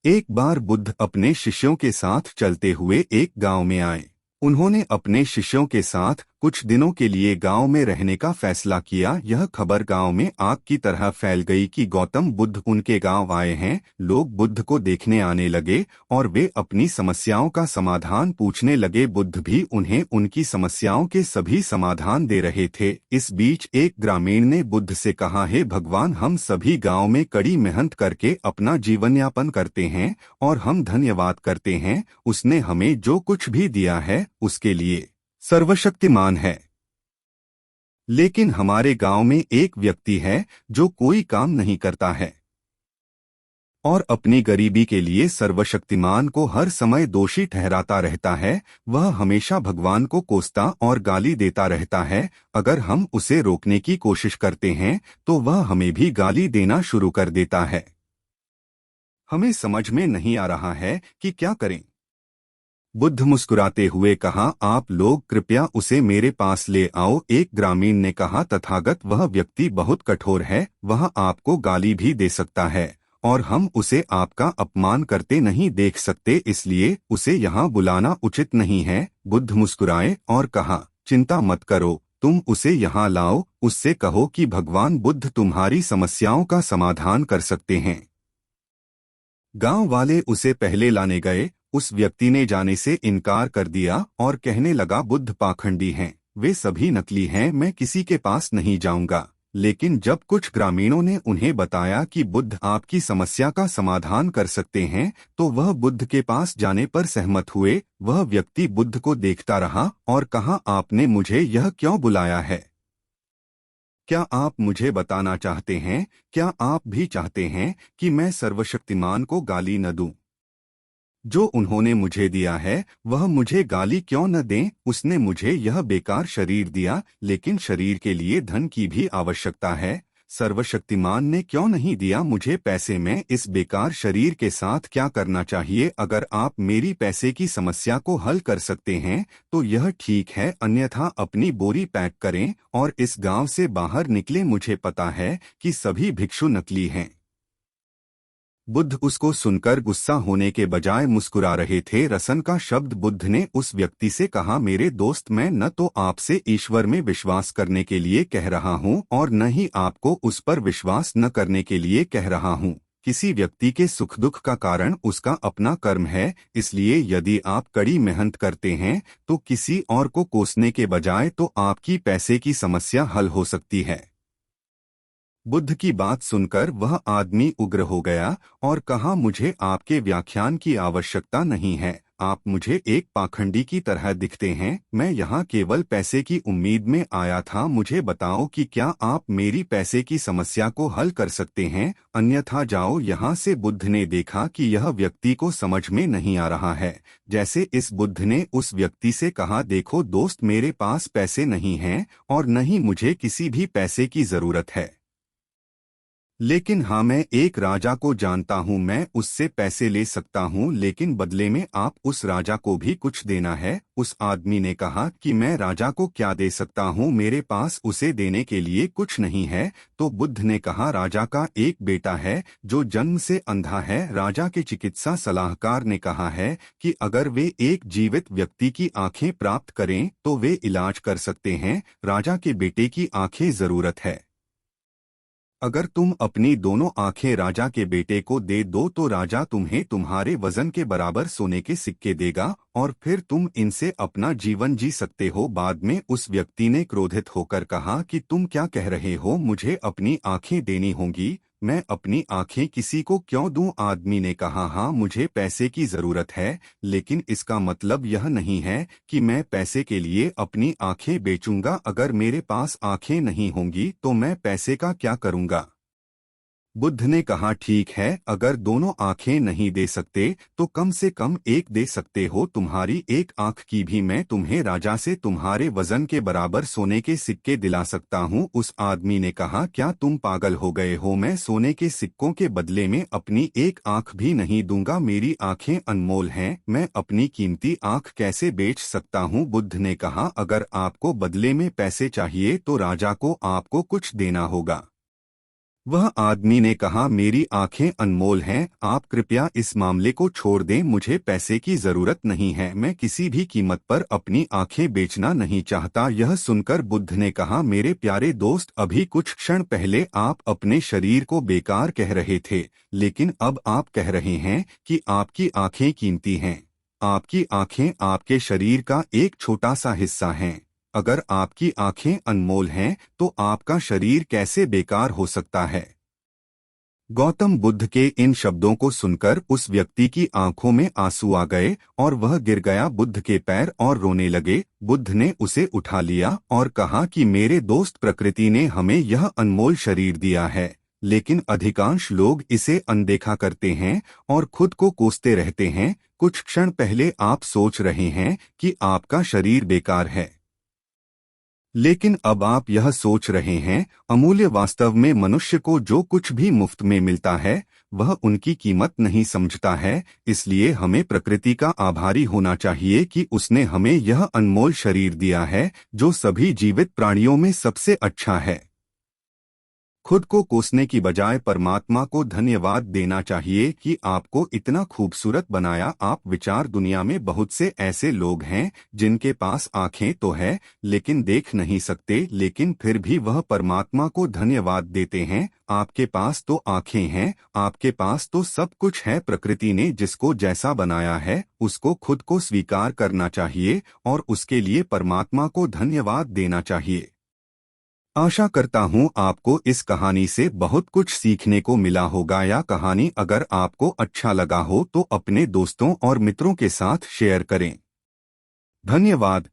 एक बार बुद्ध अपने शिष्यों के साथ चलते हुए एक गांव में आए। उन्होंने अपने शिष्यों के साथ कुछ दिनों के लिए गांव में रहने का फैसला किया। यह खबर गांव में आग की तरह फैल गई कि गौतम बुद्ध उनके गांव आए हैं। लोग बुद्ध को देखने आने लगे और वे अपनी समस्याओं का समाधान पूछने लगे। बुद्ध भी उन्हें उनकी समस्याओं के सभी समाधान दे रहे थे। इस बीच एक ग्रामीण ने बुद्ध से कहा, हे भगवान, हम सभी गांव में कड़ी मेहनत करके अपना जीवन यापन करते हैं और हम धन्यवाद करते हैं, उसने हमें जो कुछ भी दिया है उसके लिए सर्वशक्तिमान है। लेकिन हमारे गांव में एक व्यक्ति है जो कोई काम नहीं करता है और अपनी गरीबी के लिए सर्वशक्तिमान को हर समय दोषी ठहराता रहता है। वह हमेशा भगवान को कोसता और गाली देता रहता है। अगर हम उसे रोकने की कोशिश करते हैं तो वह हमें भी गाली देना शुरू कर देता है। हमें समझ में नहीं आ रहा है कि क्या करें। बुद्ध मुस्कुराते हुए कहा, आप लोग कृपया उसे मेरे पास ले आओ। एक ग्रामीण ने कहा, तथागत, वह व्यक्ति बहुत कठोर है, वह आपको गाली भी दे सकता है और हम उसे आपका अपमान करते नहीं देख सकते, इसलिए उसे यहाँ बुलाना उचित नहीं है। बुद्ध मुस्कुराए और कहा, चिंता मत करो, तुम उसे यहाँ लाओ। उससे कहो कि भगवान बुद्ध तुम्हारी समस्याओं का समाधान कर सकते हैं। गांव वाले उसे पहले लाने गए। उस व्यक्ति ने जाने से इनकार कर दिया और कहने लगा, बुद्ध पाखंडी हैं, वे सभी नकली हैं, मैं किसी के पास नहीं जाऊंगा। लेकिन जब कुछ ग्रामीणों ने उन्हें बताया कि बुद्ध आपकी समस्या का समाधान कर सकते हैं तो वह बुद्ध के पास जाने पर सहमत हुए। वह व्यक्ति बुद्ध को देखता रहा और कहा, आपने मुझे यह क्यों बुलाया है? क्या आप मुझे बताना चाहते हैं? क्या आप भी चाहते हैं कि मैं सर्वशक्तिमान को गाली न दूं? जो उन्होंने मुझे दिया है वह मुझे गाली क्यों न दें? उसने मुझे यह बेकार शरीर दिया, लेकिन शरीर के लिए धन की भी आवश्यकता है। सर्वशक्तिमान ने क्यों नहीं दिया मुझे पैसे? में इस बेकार शरीर के साथ क्या करना चाहिए? अगर आप मेरी पैसे की समस्या को हल कर सकते हैं तो यह ठीक है, अन्यथा अपनी बोरी पैक करें और इस गांव से बाहर निकले। मुझे पता है कि सभी भिक्षु नकली हैं। बुद्ध उसको सुनकर गुस्सा होने के बजाय मुस्कुरा रहे थे। रसन का शब्द। बुद्ध ने उस व्यक्ति से कहा, मेरे दोस्त, मैं न तो आपसे ईश्वर में विश्वास करने के लिए कह रहा हूँ और न ही आपको उस पर विश्वास न करने के लिए कह रहा हूँ। किसी व्यक्ति के सुख दुख का कारण उसका अपना कर्म है, इसलिए यदि आप कड़ी मेहनत करते हैं तो किसी और को कोसने के बजाय तो आपकी पैसे की समस्या हल हो सकती है। बुद्ध की बात सुनकर वह आदमी उग्र हो गया और कहा, मुझे आपके व्याख्यान की आवश्यकता नहीं है। आप मुझे एक पाखंडी की तरह दिखते हैं। मैं यहाँ केवल पैसे की उम्मीद में आया था। मुझे बताओ कि क्या आप मेरी पैसे की समस्या को हल कर सकते हैं, अन्यथा जाओ यहाँ से। बुद्ध ने देखा कि यह व्यक्ति को समझ में नहीं आ रहा है। जैसे इस बुद्ध ने उस व्यक्ति से कहा, देखो दोस्त, मेरे पास पैसे नहीं हैं और न ही मुझे किसी भी पैसे की जरूरत है, लेकिन हाँ, मैं एक राजा को जानता हूँ, मैं उससे पैसे ले सकता हूँ, लेकिन बदले में आप उस राजा को भी कुछ देना है। उस आदमी ने कहा कि मैं राजा को क्या दे सकता हूँ, मेरे पास उसे देने के लिए कुछ नहीं है। तो बुद्ध ने कहा, राजा का एक बेटा है जो जन्म से अंधा है। राजा के चिकित्सा सलाहकार ने कहा है कि अगर वे एक जीवित व्यक्ति की आंखें प्राप्त करें तो वे इलाज कर सकते हैं। राजा के बेटे की आंखें जरूरत है। अगर तुम अपनी दोनों आंखें राजा के बेटे को दे दो तो राजा तुम्हें तुम्हारे वजन के बराबर सोने के सिक्के देगा और फिर तुम इनसे अपना जीवन जी सकते हो। बाद में उस व्यक्ति ने क्रोधित होकर कहा कि तुम क्या कह रहे हो, मुझे अपनी आंखें देनी होंगी, मैं अपनी आंखें किसी को क्यों दूं? आदमी ने कहा, हाँ, मुझे पैसे की जरूरत है, लेकिन इसका मतलब यह नहीं है कि मैं पैसे के लिए अपनी आंखें बेचूंगा। अगर मेरे पास आंखें नहीं होंगी तो मैं पैसे का क्या करूंगा? बुद्ध ने कहा, ठीक है, अगर दोनों आंखें नहीं दे सकते तो कम से कम एक दे सकते हो। तुम्हारी एक आंख की भी मैं तुम्हें राजा से तुम्हारे वजन के बराबर सोने के सिक्के दिला सकता हूँ। उस आदमी ने कहा, क्या तुम पागल हो गए हो? मैं सोने के सिक्कों के बदले में अपनी एक आंख भी नहीं दूंगा। मेरी आंखें अनमोल हैं, मैं अपनी कीमती आंख कैसे बेच सकता हूँ? बुद्ध ने कहा, अगर आपको बदले में पैसे चाहिए तो राजा को आपको कुछ देना होगा। वह आदमी ने कहा, मेरी आंखें अनमोल हैं, आप कृपया इस मामले को छोड़ दें, मुझे पैसे की जरूरत नहीं है, मैं किसी भी कीमत पर अपनी आंखें बेचना नहीं चाहता। यह सुनकर बुद्ध ने कहा, मेरे प्यारे दोस्त, अभी कुछ क्षण पहले आप अपने शरीर को बेकार कह रहे थे, लेकिन अब आप कह रहे हैं कि आपकी आंखें कीमती हैं। आपकी आंखें आपके शरीर का एक छोटा सा हिस्सा हैं। अगर आपकी आंखें अनमोल हैं तो आपका शरीर कैसे बेकार हो सकता है। गौतम बुद्ध के इन शब्दों को सुनकर उस व्यक्ति की आंखों में आंसू आ गए और वह गिर गया बुद्ध के पैर और रोने लगे। बुद्ध ने उसे उठा लिया और कहा कि मेरे दोस्त, प्रकृति ने हमें यह अनमोल शरीर दिया है, लेकिन अधिकांश लोग इसे अनदेखा करते हैं और खुद को कोसते रहते हैं। कुछ क्षण पहले आप सोच रहे हैं कि आपका शरीर बेकार है, लेकिन अब आप यह सोच रहे हैं, अमूल्य। वास्तव में मनुष्य को जो कुछ भी मुफ्त में मिलता है वह उनकी कीमत नहीं समझता है। इसलिए हमें प्रकृति का आभारी होना चाहिए कि उसने हमें यह अनमोल शरीर दिया है, जो सभी जीवित प्राणियों में सबसे अच्छा है। खुद को कोसने की बजाय परमात्मा को धन्यवाद देना चाहिए कि आपको इतना खूबसूरत बनाया। आप विचार, दुनिया में बहुत से ऐसे लोग हैं जिनके पास आंखें तो है लेकिन देख नहीं सकते, लेकिन फिर भी वह परमात्मा को धन्यवाद देते हैं। आपके पास तो आंखें हैं, आपके पास तो सब कुछ है। प्रकृति ने जिसको जैसा बनाया है उसको खुद को स्वीकार करना चाहिए और उसके लिए परमात्मा को धन्यवाद देना चाहिए। आशा करता हूँ आपको इस कहानी से बहुत कुछ सीखने को मिला होगा। या कहानी अगर आपको अच्छा लगा हो तो अपने दोस्तों और मित्रों के साथ शेयर करें। धन्यवाद।